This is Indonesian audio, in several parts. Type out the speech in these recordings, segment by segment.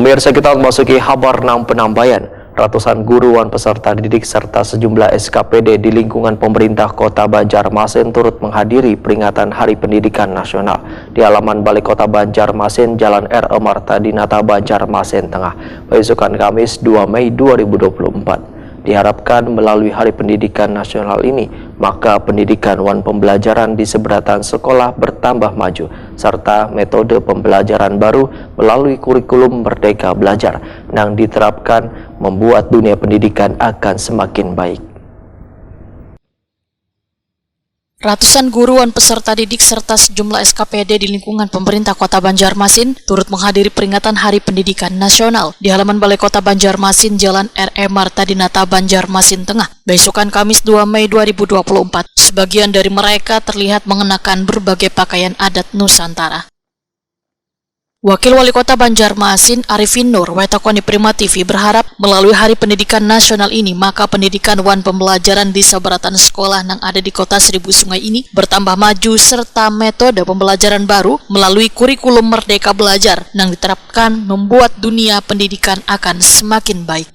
Pemirsa, kita memasuki kabar penambayan. Ratusan guru dan peserta didik serta sejumlah SKPD di lingkungan pemerintah Kota Banjarmasin turut menghadiri peringatan Hari Pendidikan Nasional di halaman Balai Kota Banjarmasin, Jalan R.E. Marta Dinata, Banjarmasin Tengah, besokan Kamis 2 Mei 2024. Diharapkan melalui Hari Pendidikan Nasional ini, maka pendidikan dan pembelajaran di seberatan sekolah bertambah maju, serta metode pembelajaran baru melalui kurikulum Merdeka Belajar yang diterapkan membuat dunia pendidikan akan semakin baik. Ratusan guru dan peserta didik serta sejumlah SKPD di lingkungan pemerintah Kota Banjarmasin turut menghadiri peringatan Hari Pendidikan Nasional di halaman Balai Kota Banjarmasin, Jalan R.E. Marta Dinata, Banjarmasin Tengah, besokan Kamis 2 Mei 2024. Sebagian dari mereka terlihat mengenakan berbagai pakaian adat Nusantara. Wakil Wali Kota Banjarmasin, Arifin Nur, Wetakoni Prima TV berharap melalui Hari Pendidikan Nasional ini, maka pendidikan dan pembelajaran di seberatan sekolah yang ada di Kota Seribu Sungai ini bertambah maju serta metode pembelajaran baru melalui kurikulum Merdeka Belajar yang diterapkan membuat dunia pendidikan akan semakin baik.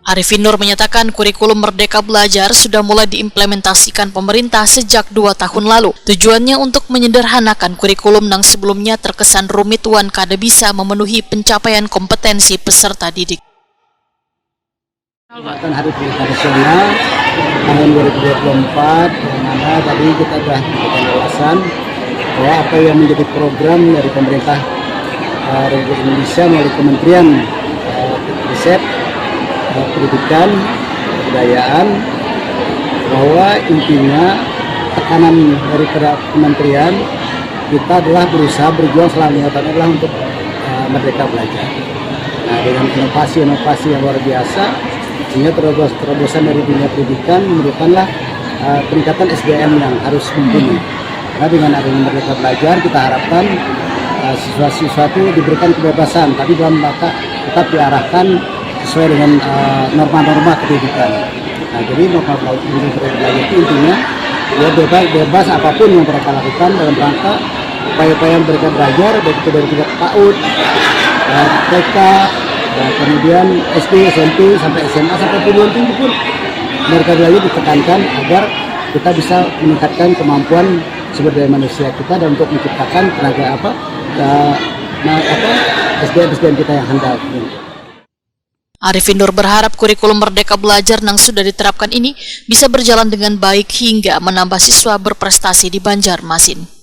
Arifin Nur menyatakan kurikulum Merdeka Belajar sudah mulai diimplementasikan pemerintah sejak 2 tahun lalu. Tujuannya untuk menyederhanakan kurikulum yang sebelumnya terkesan rumit dan kada bisa memenuhi pencapaian kompetensi peserta didik. Hari Pendidikan Nasional tahun 2024, yang mana tadi kita sudah memberikan ulasan bahwa apa yang menjadi program dari pemerintah Republik Indonesia melalui Kementerian Riset, Pendidikan, Kebudayaan, bahwa intinya tekanan daripada kementerian kita adalah berusaha berjuang selama 5 tahun adalah untuk Merdeka Belajar. Nah, dengan inovasi yang luar biasa, sehingga terobosan dari dunia pendidikan memerlukanlah peningkatan SDM yang harus mumpuni. Nah, dengan adanya Merdeka Belajar kita harapkan siswa-siswa itu diberikan kebebasan, tapi dalam rangka tetap diarahkan sesuai dengan norma-norma pendidikan. Nah, jadi norma belajar itu intinya ya bebas apapun yang mereka lakukan dalam rangka upaya-upaya mereka belajar, baik itu dari tingkat PAUD, TK, dan kemudian SD, SMP, sampai SMA, sampai perguruan tinggi pun mereka belajar ditekankan agar kita bisa meningkatkan kemampuan sumber daya manusia kita dan untuk menciptakan tenaga SDM kita yang handal. Arifin Nur berharap kurikulum Merdeka Belajar yang sudah diterapkan ini bisa berjalan dengan baik hingga menambah siswa berprestasi di Banjarmasin.